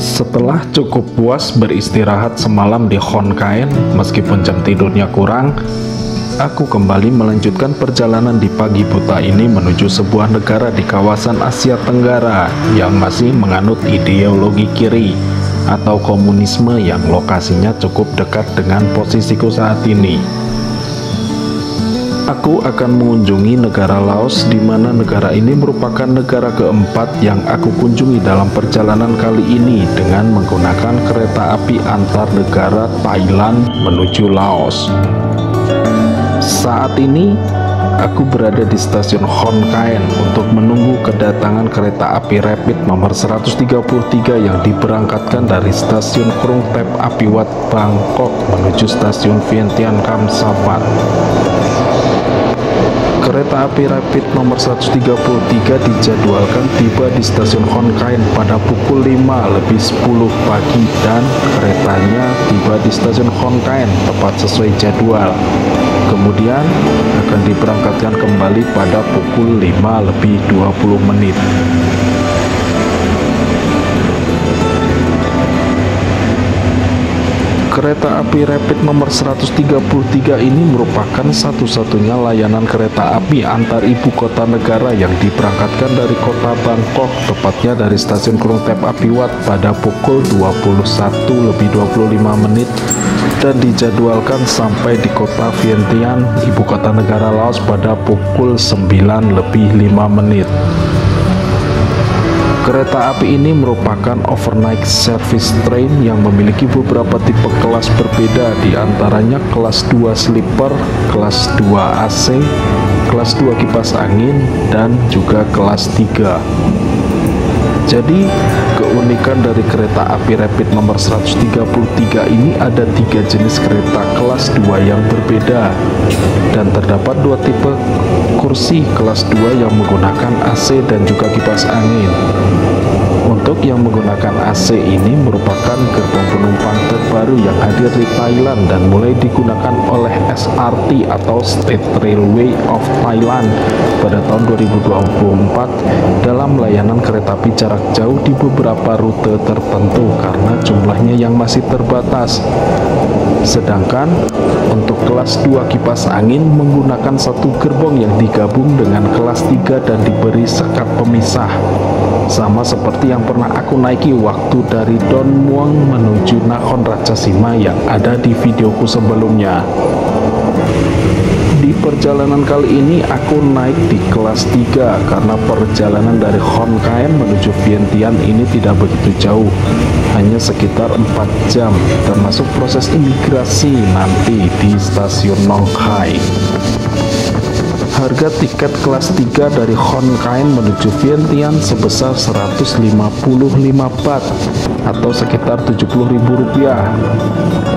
Setelah cukup puas beristirahat semalam di Honkaen, meskipun jam tidurnya kurang, aku kembali melanjutkan perjalanan di pagi buta ini menuju sebuah negara di kawasan Asia Tenggara yang masih menganut ideologi kiri atau komunisme yang lokasinya cukup dekat dengan posisiku saat ini. Aku akan mengunjungi negara Laos, di mana negara ini merupakan negara keempat yang aku kunjungi dalam perjalanan kali ini dengan menggunakan kereta api antar negara Thailand menuju Laos. Saat ini, aku berada di stasiun Honkaen untuk menunggu kedatangan kereta api rapid nomor 133 yang diberangkatkan dari stasiun Krung Thep Apiwat Bangkok menuju stasiun Vientiane Kam Sapat. Kereta api rapid nomor 133 dijadwalkan tiba di stasiun Honkaen pada pukul 5:10 pagi dan keretanya tiba di stasiun Honkaen tepat sesuai jadwal. Kemudian akan diberangkatkan kembali pada pukul 5:20. Kereta api rapid nomor 133 ini merupakan satu-satunya layanan kereta api antar ibu kota negara yang diberangkatkan dari kota Bangkok, tepatnya dari stasiun Krung Thep Apiwat pada pukul 21:25 dan dijadwalkan sampai di kota Vientiane, ibu kota negara Laos pada pukul 9:05. Kereta api ini merupakan overnight service train yang memiliki beberapa tipe kelas berbeda, di antaranya kelas 2 sleeper, kelas 2 AC, kelas 2 kipas angin, dan juga kelas 3. Jadi, keunikan dari kereta api rapid nomor 133 ini ada 3 jenis kereta kelas 2 yang berbeda, dan terdapat 2 tipe kursi kelas 2 yang menggunakan AC dan juga kipas angin. Untuk yang menggunakan AC ini merupakan gerbong penumpang terbaru yang hadir di Thailand dan mulai digunakan oleh SRT atau State Railway of Thailand pada tahun 2024 dalam layanan kereta api jarak jauh di beberapa rute tertentu karena jumlahnya yang masih terbatas. Sedangkan untuk kelas 2 kipas angin menggunakan satu gerbong yang digabung dengan kelas 3 dan diberi sekat pemisah, sama seperti yang pernah aku naiki waktu dari Don Mueang menuju Nakhon Ratchasima yang ada di videoku sebelumnya. Di perjalanan kali ini aku naik di kelas 3 karena perjalanan dari Honkaen menuju Vientiane ini tidak begitu jauh, hanya sekitar 4 jam, termasuk proses imigrasi nanti di stasiun Nong Khai. Harga tiket kelas 3 dari Honkaen menuju Vientiane sebesar 155 baht atau sekitar Rp70.000.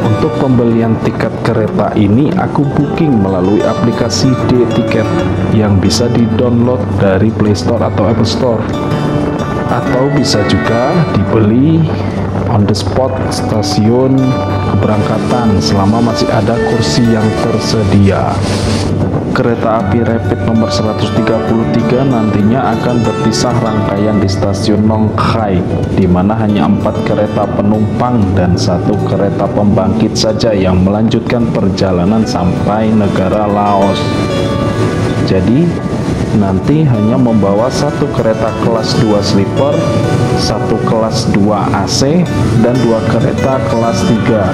Untuk pembelian tiket kereta ini aku booking melalui aplikasi D-Ticket yang bisa di-download dari Play Store atau Apple Store, atau bisa juga dibeli on the spot stasiun keberangkatan selama masih ada kursi yang tersedia. Kereta api rapid nomor 133 nantinya akan berpisah rangkaian di stasiun Nong Khai, di mana hanya 4 kereta penumpang dan 1 kereta pembangkit saja yang melanjutkan perjalanan sampai negara Laos. Jadi nanti hanya membawa 1 kereta kelas 2 sleeper, 1 kelas 2 AC, dan 2 kereta kelas 3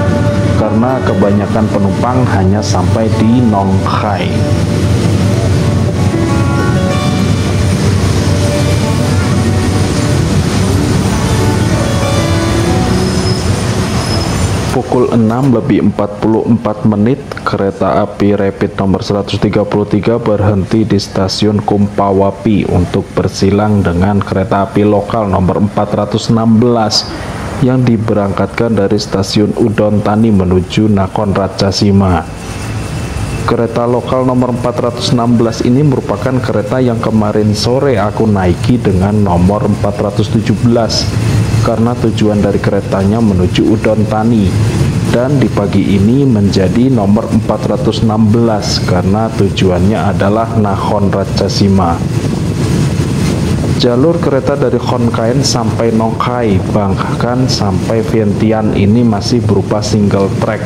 karena kebanyakan penumpang hanya sampai di Nong Khai. Pukul 6:44 kereta api rapid nomor 133 berhenti di stasiun Kumpawapi untuk bersilang dengan kereta api lokal nomor 416 yang diberangkatkan dari stasiun Udon Thani menuju Nakhon Ratchasima. Kereta lokal nomor 416 ini merupakan kereta yang kemarin sore aku naiki dengan nomor 417 karena tujuan dari keretanya menuju Udon Thani, dan di pagi ini menjadi nomor 416 karena tujuannya adalah Nakhon Ratchasima. Jalur kereta dari Khon Kaen sampai Nong Khai, bahkan sampai Vientiane ini masih berupa single track.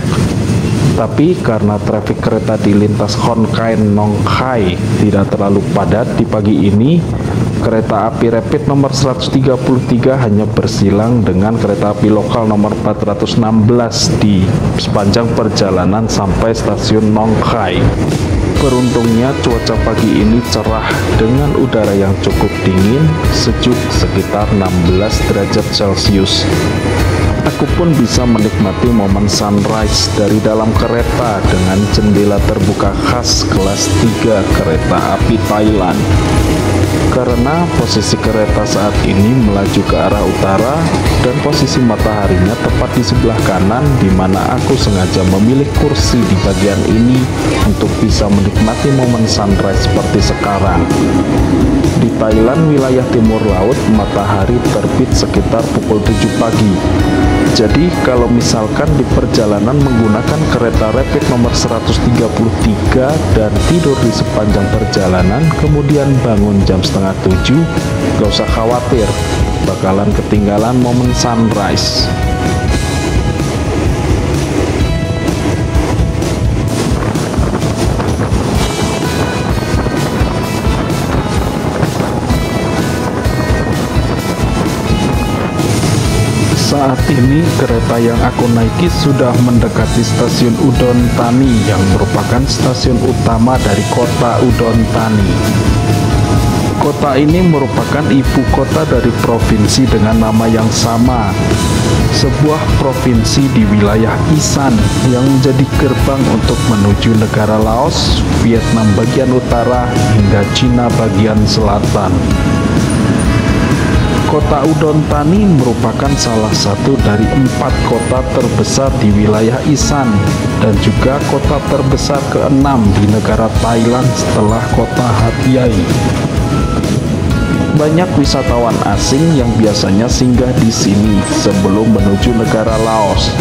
Tapi karena trafik kereta di lintas Khon Kaen Nong Khai tidak terlalu padat di pagi ini, kereta api rapid nomor 133 hanya bersilang dengan kereta api lokal nomor 416 di sepanjang perjalanan sampai stasiun Nong Khai. Beruntungnya cuaca pagi ini cerah dengan udara yang cukup dingin, sejuk sekitar 16 derajat Celcius. Aku pun bisa menikmati momen sunrise dari dalam kereta dengan jendela terbuka khas kelas 3 kereta api Thailand. Karena posisi kereta saat ini melaju ke arah utara dan posisi mataharinya tepat di sebelah kanan, di mana aku sengaja memilih kursi di bagian ini untuk bisa menikmati momen sunrise seperti sekarang. Di Thailand wilayah timur laut, matahari terbit sekitar pukul 7 pagi. Jadi kalau misalkan di perjalanan menggunakan kereta rapid nomor 133 dan tidur di sepanjang perjalanan, kemudian bangun jam setengah 7, gak usah khawatir, bakalan ketinggalan momen sunrise. Saat ini kereta yang aku naiki sudah mendekati stasiun Udon Thani yang merupakan stasiun utama dari kota Udon Thani. Kota ini merupakan ibu kota dari provinsi dengan nama yang sama, sebuah provinsi di wilayah Isan yang menjadi gerbang untuk menuju negara Laos, Vietnam bagian utara, hingga Cina bagian selatan. Kota Udon Thani merupakan salah satu dari 4 kota terbesar di wilayah Isan dan juga kota terbesar ke-6 di negara Thailand setelah kota Hat Yai. Banyak wisatawan asing yang biasanya singgah di sini sebelum menuju negara Laos.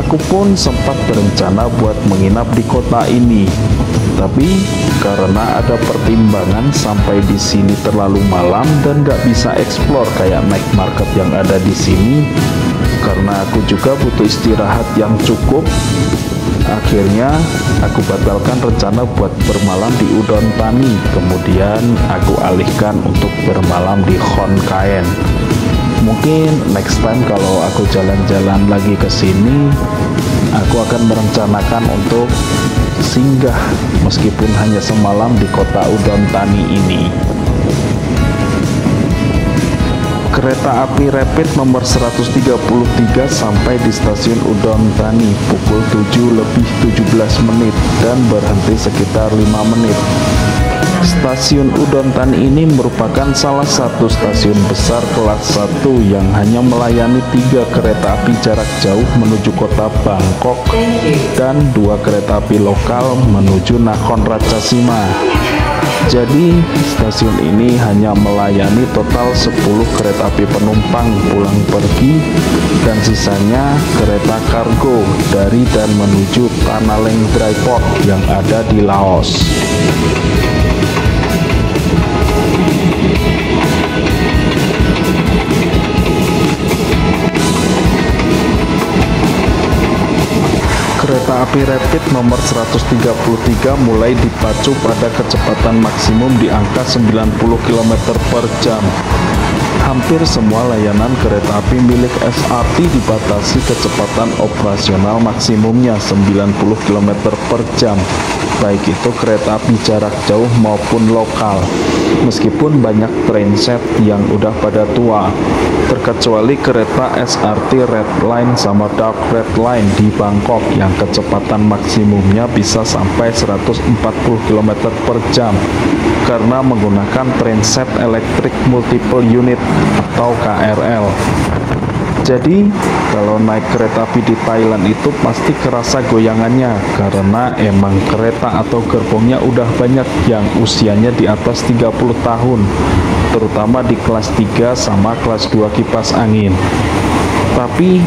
Aku pun sempat berencana buat menginap di kota ini, tapi karena ada pertimbangan sampai di sini terlalu malam dan gak bisa explore kayak night market yang ada di sini, karena aku juga butuh istirahat yang cukup, akhirnya aku batalkan rencana buat bermalam di Udon Thani. Kemudian aku alihkan untuk bermalam di Khon Kaen. Mungkin next time kalau aku jalan-jalan lagi ke sini, aku akan merencanakan untuk singgah meskipun hanya semalam di kota Udon Thani ini. Kereta api rapid nomor 133 sampai di stasiun Udon Thani pukul 7:17 dan berhenti sekitar 5 menit. Stasiun Udon Thani ini merupakan salah satu stasiun besar kelas 1 yang hanya melayani 3 kereta api jarak jauh menuju kota Bangkok dan 2 kereta api lokal menuju Nakhon Ratchasima. Jadi stasiun ini hanya melayani total 10 kereta api penumpang pulang pergi dan sisanya kereta kargo dari dan menuju Tanaleng Dry Port yang ada di Laos. Kereta api rapid nomor 133 mulai dipacu pada kecepatan maksimum di angka 90 km per jam. Hampir semua layanan kereta api milik SRT dibatasi kecepatan operasional maksimumnya 90 km per jam, baik itu kereta api jarak jauh maupun lokal. Meskipun banyak trainset yang udah pada tua, terkecuali kereta SRT Red Line sama Dark Red Line di Bangkok yang kecepatan maksimumnya bisa sampai 140 km per jam karena menggunakan trainset elektrik multiple unit atau KRL. Jadi kalau naik kereta api di Thailand itu pasti kerasa goyangannya karena emang kereta atau gerbongnya udah banyak yang usianya di atas 30 tahun, terutama di kelas 3 sama kelas 2 kipas angin. Tapi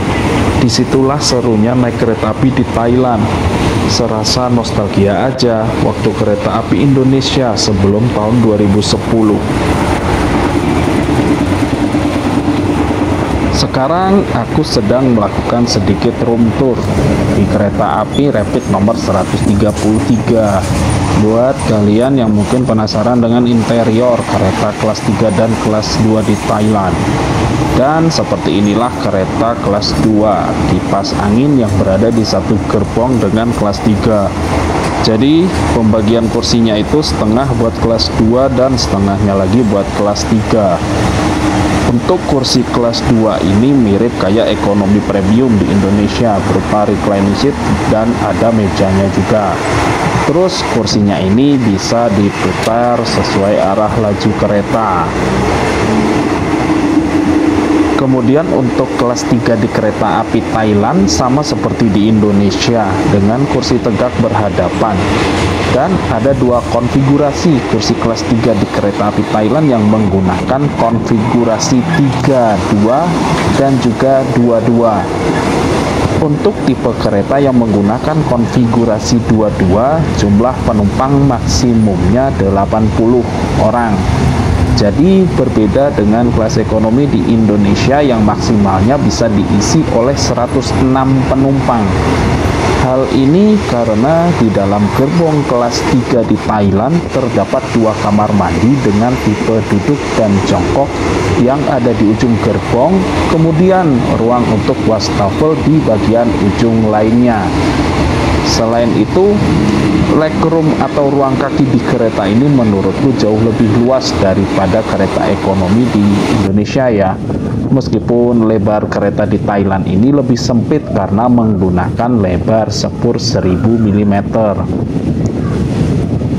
disitulah serunya naik kereta api di Thailand. Serasa nostalgia aja waktu kereta api Indonesia sebelum tahun 2010. Sekarang aku sedang melakukan sedikit room tour di kereta api Rapid nomor 133. Buat kalian yang mungkin penasaran dengan interior kereta kelas 3 dan kelas 2 di Thailand. Dan seperti inilah kereta kelas 2, kipas angin yang berada di satu gerbong dengan kelas 3. Jadi pembagian kursinya itu setengah buat kelas 2 dan setengahnya lagi buat kelas 3. Untuk kursi kelas 2 ini mirip kayak ekonomi premium di Indonesia, berupa reclining seat dan ada mejanya juga. Terus kursinya ini bisa diputar sesuai arah laju kereta. Kemudian untuk kelas 3 di kereta api Thailand sama seperti di Indonesia dengan kursi tegak berhadapan. Dan ada dua konfigurasi kursi kelas 3 di kereta api Thailand yang menggunakan konfigurasi 32 dan juga 22. Untuk tipe kereta yang menggunakan konfigurasi 22, jumlah penumpang maksimumnya 80 orang. Jadi berbeda dengan kelas ekonomi di Indonesia yang maksimalnya bisa diisi oleh 106 penumpang. Hal ini karena di dalam gerbong kelas 3 di Thailand terdapat dua kamar mandi dengan tipe duduk dan jongkok yang ada di ujung gerbong, kemudian ruang untuk wastafel di bagian ujung lainnya. Selain itu, legroom atau ruang kaki di kereta ini menurutku jauh lebih luas daripada kereta ekonomi di Indonesia ya. Meskipun lebar kereta di Thailand ini lebih sempit karena menggunakan lebar sepur 1000 mm.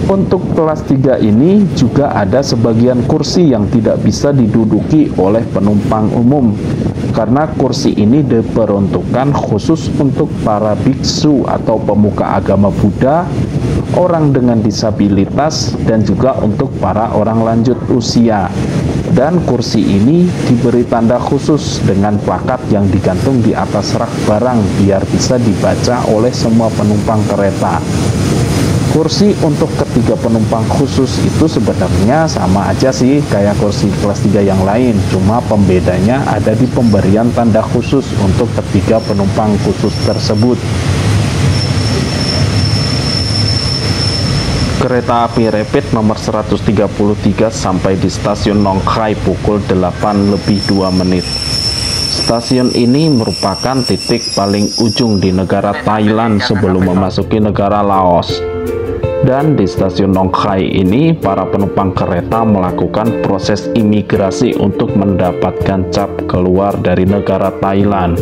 Untuk kelas 3 ini juga ada sebagian kursi yang tidak bisa diduduki oleh penumpang umum karena kursi ini diperuntukkan khusus untuk para biksu atau pemuka agama Buddha, orang dengan disabilitas, dan juga untuk para orang lanjut usia. Dan kursi ini diberi tanda khusus dengan plakat yang digantung di atas rak barang biar bisa dibaca oleh semua penumpang kereta. Kursi untuk ketiga penumpang khusus itu sebenarnya sama aja sih kayak kursi kelas 3 yang lain, cuma pembedanya ada di pemberian tanda khusus untuk ketiga penumpang khusus tersebut. Kereta api Rapid nomor 133 sampai di stasiun Nong Khai pukul 8:02. Stasiun ini merupakan titik paling ujung di negara Thailand sebelum memasuki negara Laos. Dan di stasiun Nong Khai ini, para penumpang kereta melakukan proses imigrasi untuk mendapatkan cap keluar dari negara Thailand.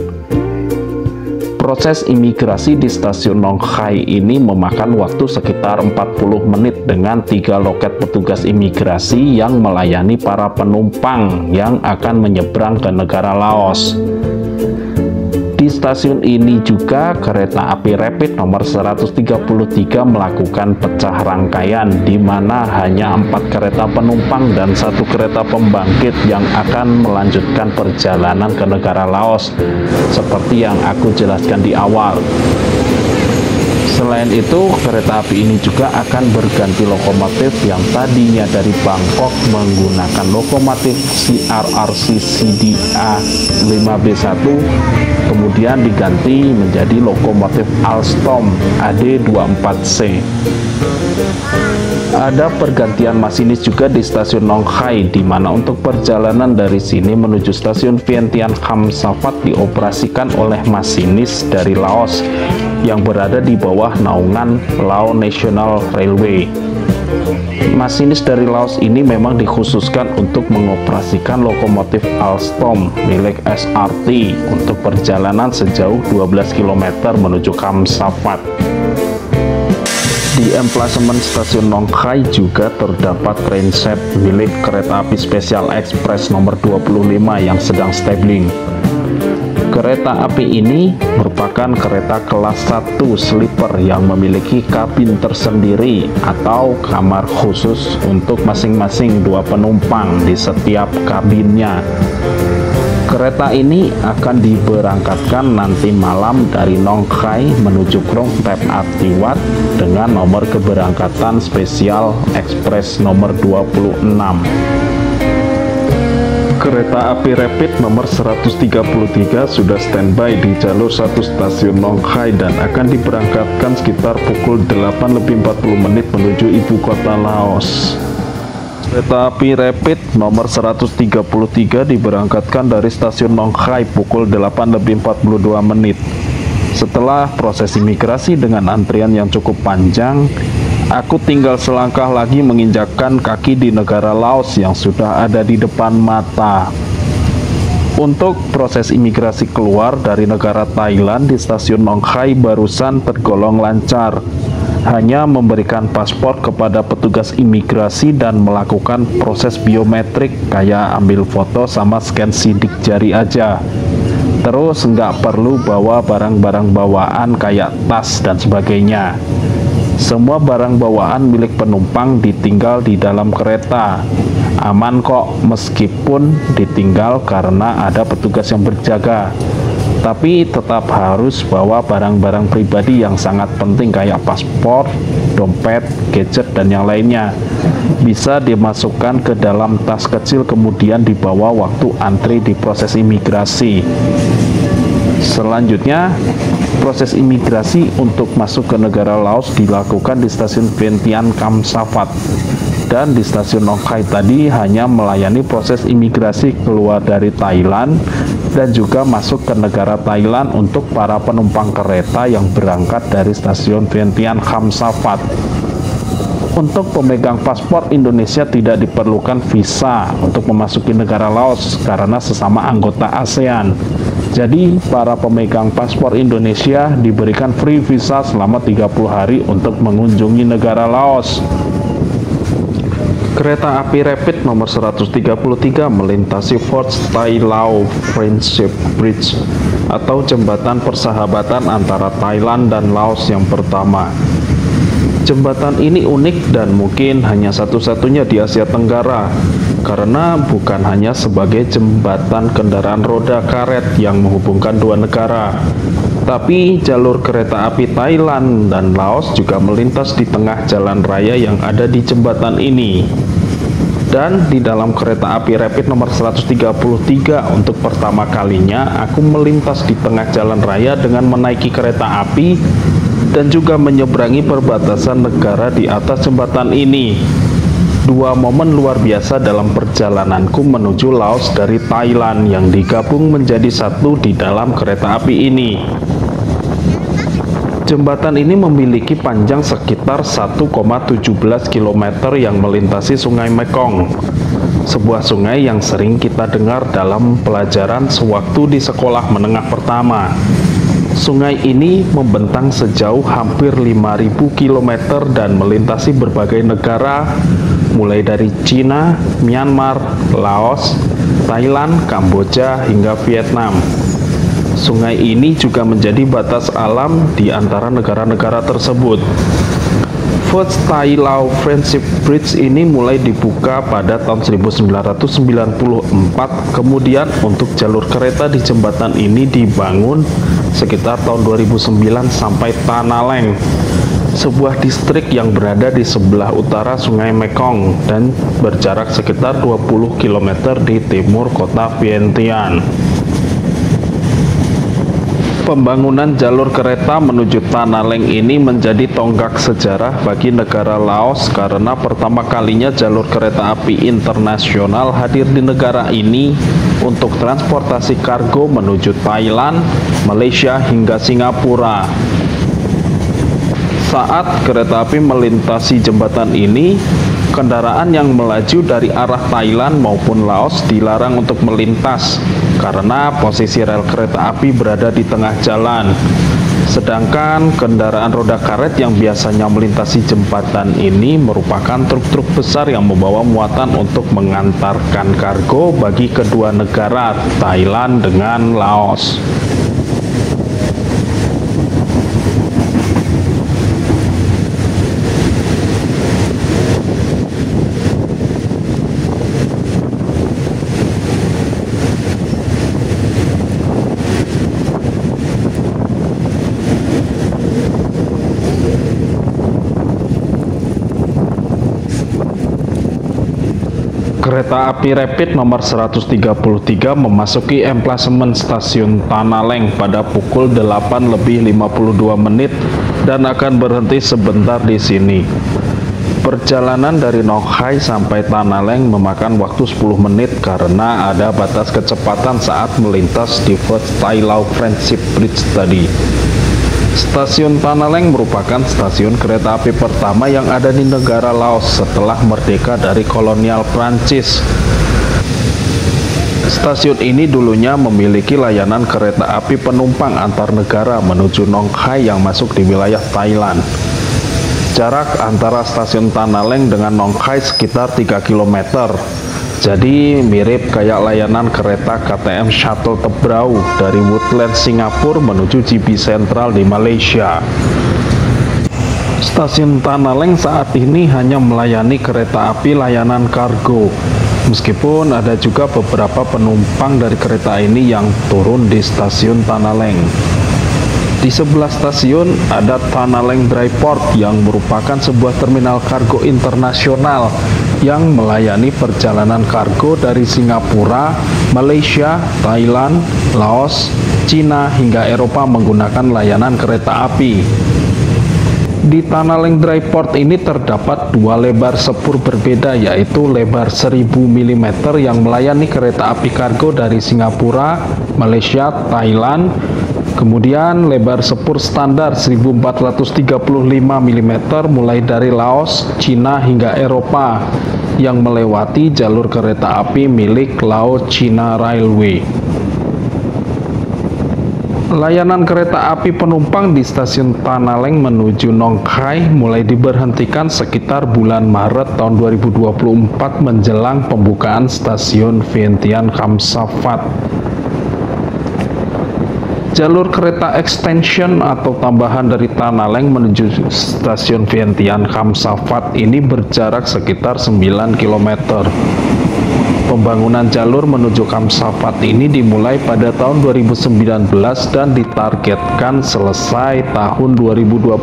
Proses imigrasi di stasiun Nong Khai ini memakan waktu sekitar 40 menit dengan 3 loket petugas imigrasi yang melayani para penumpang yang akan menyeberang ke negara Laos. Di stasiun ini juga kereta api Rapid nomor 133 melakukan pecah rangkaian di mana hanya 4 kereta penumpang dan 1 kereta pembangkit yang akan melanjutkan perjalanan ke negara Laos seperti yang aku jelaskan di awal. Selain itu, kereta api ini juga akan berganti lokomotif yang tadinya dari Bangkok menggunakan lokomotif CRRC CDA 5B1, kemudian diganti menjadi lokomotif Alstom AD24C. Ada pergantian masinis juga di stasiun Nong Khai, di mana untuk perjalanan dari sini menuju stasiun Vientiane Khamsavath dioperasikan oleh masinis dari Laos yang berada di bawah naungan Lao National Railway. Masinis dari Laos ini memang dikhususkan untuk mengoperasikan lokomotif Alstom milik SRT untuk perjalanan sejauh 12 km menuju Khamsavath. Di emplasemen stasiun Nong Khai juga terdapat trainset milik kereta api spesial ekspres nomor 25 yang sedang stabling. Kereta api ini merupakan kereta kelas 1 sleeper yang memiliki kabin tersendiri atau kamar khusus untuk masing-masing 2 penumpang di setiap kabinnya. Kereta ini akan diberangkatkan nanti malam dari Nong Khai menuju Krung Thep Atiwat dengan nomor keberangkatan spesial ekspres nomor 26. Kereta api Rapid nomor 133 sudah standby di jalur 1 stasiun Nong Khai dan akan diberangkatkan sekitar pukul 8:40 menuju ibu kota Laos. Kereta api Rapid nomor 133 diberangkatkan dari stasiun Nong Khai pukul 8:42. Setelah proses imigrasi dengan antrian yang cukup panjang, aku tinggal selangkah lagi menginjakkan kaki di negara Laos yang sudah ada di depan mata. Untuk proses imigrasi keluar dari negara Thailand di stasiun Nong Khai barusan tergolong lancar. Hanya memberikan paspor kepada petugas imigrasi dan melakukan proses biometrik kayak ambil foto sama scan sidik jari aja. Terus nggak perlu bawa barang-barang bawaan kayak tas dan sebagainya. Semua barang bawaan milik penumpang ditinggal di dalam kereta. Aman kok, meskipun ditinggal karena ada petugas yang berjaga. Tapi tetap harus bawa barang-barang pribadi yang sangat penting kayak paspor, dompet, gadget, dan yang lainnya. Bisa dimasukkan ke dalam tas kecil kemudian dibawa waktu antri di proses imigrasi. Selanjutnya, proses imigrasi untuk masuk ke negara Laos dilakukan di stasiun Vientiane Kam Savat. Dan di stasiun Nong Khai tadi hanya melayani proses imigrasi keluar dari Thailand dan juga masuk ke negara Thailand untuk para penumpang kereta yang berangkat dari stasiun Vientiane Kam Savat. Untuk pemegang paspor Indonesia tidak diperlukan visa untuk memasuki negara Laos karena sesama anggota ASEAN. Jadi, para pemegang paspor Indonesia diberikan free visa selama 30 hari untuk mengunjungi negara Laos. Kereta api Rapid nomor 133 melintasi Fort Tai Lao Friendship Bridge atau jembatan persahabatan antara Thailand dan Laos yang pertama. Jembatan ini unik dan mungkin hanya satu-satunya di Asia Tenggara karena bukan hanya sebagai jembatan kendaraan roda karet yang menghubungkan dua negara, tapi jalur kereta api Thailand dan Laos juga melintas di tengah jalan raya yang ada di jembatan ini. Dan di dalam kereta api Rapid nomor 133 untuk pertama kalinya aku melintas di tengah jalan raya dengan menaiki kereta api dan juga menyeberangi perbatasan negara di atas jembatan ini. Dua momen luar biasa dalam perjalananku menuju Laos dari Thailand yang digabung menjadi satu di dalam kereta api ini. Jembatan ini memiliki panjang sekitar 1,17 km yang melintasi Sungai Mekong, sebuah sungai yang sering kita dengar dalam pelajaran sewaktu di sekolah menengah pertama. Sungai ini membentang sejauh hampir 5.000 km dan melintasi berbagai negara, mulai dari Cina, Myanmar, Laos, Thailand, Kamboja, hingga Vietnam. Sungai ini juga menjadi batas alam di antara negara-negara tersebut. Fort Tai Lao Friendship Bridge ini mulai dibuka pada tahun 1994, kemudian untuk jalur kereta di jembatan ini dibangun sekitar tahun 2009 sampai Tanaleng, sebuah distrik yang berada di sebelah utara Sungai Mekong dan berjarak sekitar 20 km di timur kota Vientiane. Pembangunan jalur kereta menuju Tanaleng ini menjadi tonggak sejarah bagi negara Laos karena pertama kalinya jalur kereta api internasional hadir di negara ini untuk transportasi kargo menuju Thailand, Malaysia, hingga Singapura. Saat kereta api melintasi jembatan ini, kendaraan yang melaju dari arah Thailand maupun Laos dilarang untuk melintas karena posisi rel kereta api berada di tengah jalan. Sedangkan kendaraan roda karet yang biasanya melintasi jembatan ini merupakan truk-truk besar yang membawa muatan untuk mengantarkan kargo bagi kedua negara, Thailand dengan Laos. Kereta api Rapid nomor 133 memasuki emplasemen stasiun Tanaleng pada pukul 8:52 dan akan berhenti sebentar di sini. Perjalanan dari Nong Khai sampai Tanaleng memakan waktu 10 menit karena ada batas kecepatan saat melintas di First Tai Lao Friendship Bridge tadi. Stasiun Tanaleng merupakan stasiun kereta api pertama yang ada di negara Laos setelah merdeka dari kolonial Prancis. Stasiun ini dulunya memiliki layanan kereta api penumpang antar negara menuju Nong Khai yang masuk di wilayah Thailand. Jarak antara stasiun Tanaleng dengan Nong Khai sekitar 3 km. Jadi mirip kayak layanan kereta KTM Shuttle Tebrau dari Woodlands Singapura menuju JB Central di Malaysia. Stasiun Tanaleng saat ini hanya melayani kereta api layanan kargo. Meskipun ada juga beberapa penumpang dari kereta ini yang turun di stasiun Tanaleng. Di sebelah stasiun ada Tanaleng Dry Port yang merupakan sebuah terminal kargo internasional yang melayani perjalanan kargo dari Singapura, Malaysia, Thailand, Laos, Cina hingga Eropa menggunakan layanan kereta api. Di Tanaleng Dry Port ini terdapat dua lebar sepur berbeda, yaitu lebar 1000 mm yang melayani kereta api kargo dari Singapura, Malaysia, Thailand. Kemudian lebar sepur standar 1435 mm mulai dari Laos, Cina hingga Eropa yang melewati jalur kereta api milik Lao China Railway. Layanan kereta api penumpang di stasiun Tanaleng menuju Nong Khai mulai diberhentikan sekitar bulan Maret tahun 2024 menjelang pembukaan stasiun Vientiane Khamsaphat. Jalur kereta extension atau tambahan dari Tanaleng menuju stasiun Vientiane Khamsaphat ini berjarak sekitar 9 km. Pembangunan jalur menuju Khamsaphat ini dimulai pada tahun 2019 dan ditargetkan selesai tahun 2021.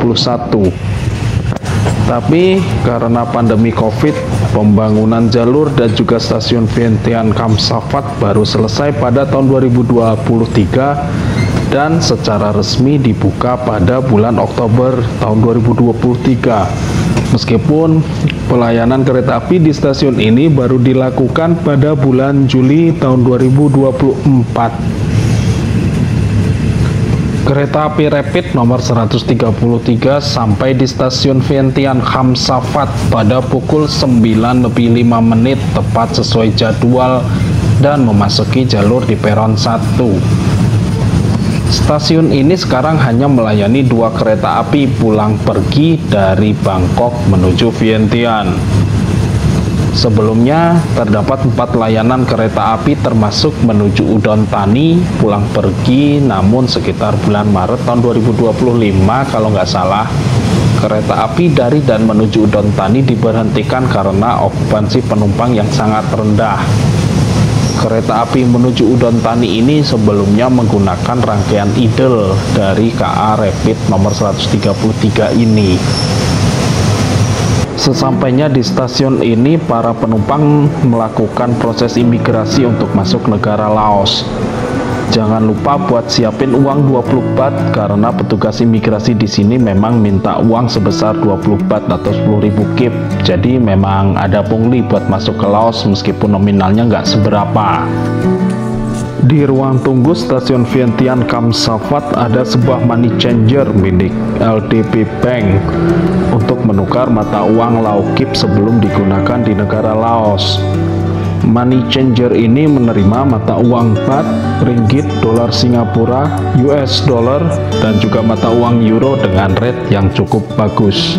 Tapi karena pandemi Covid, pembangunan jalur dan juga stasiun Vientiane Khamsaphat baru selesai pada tahun 2023 dan secara resmi dibuka pada bulan Oktober tahun 2023. Meskipun pelayanan kereta api di stasiun ini baru dilakukan pada bulan Juli tahun 2024. Kereta api Rapid nomor 133 sampai di stasiun Vientiane Khamsaphat pada pukul 9:05 tepat sesuai jadwal dan memasuki jalur di peron 1. Stasiun ini sekarang hanya melayani dua kereta api pulang pergi dari Bangkok menuju Vientiane. Sebelumnya terdapat 4 layanan kereta api termasuk menuju Udon Thani pulang pergi, namun sekitar bulan Maret tahun 2025 kalau nggak salah, kereta api dari dan menuju Udon Thani diberhentikan karena okupansi penumpang yang sangat rendah. Kereta api menuju Udon Thani ini sebelumnya menggunakan rangkaian idle dari KA Rapid nomor 133 ini. Sesampainya di stasiun ini, para penumpang melakukan proses imigrasi untuk masuk negara Laos. Jangan lupa buat siapin uang 20 baht karena petugas imigrasi di sini memang minta uang sebesar 20 baht atau 10.000 kip. Jadi memang ada pungli buat masuk ke Laos meskipun nominalnya nggak seberapa. Di ruang tunggu stasiun Vientiane Khamsaphat ada sebuah money changer milik LDB Bank untuk menukar mata uang Lao Kip sebelum digunakan di negara Laos. Money changer ini menerima mata uang baht, ringgit, dolar Singapura, US dollar, dan juga mata uang euro dengan rate yang cukup bagus.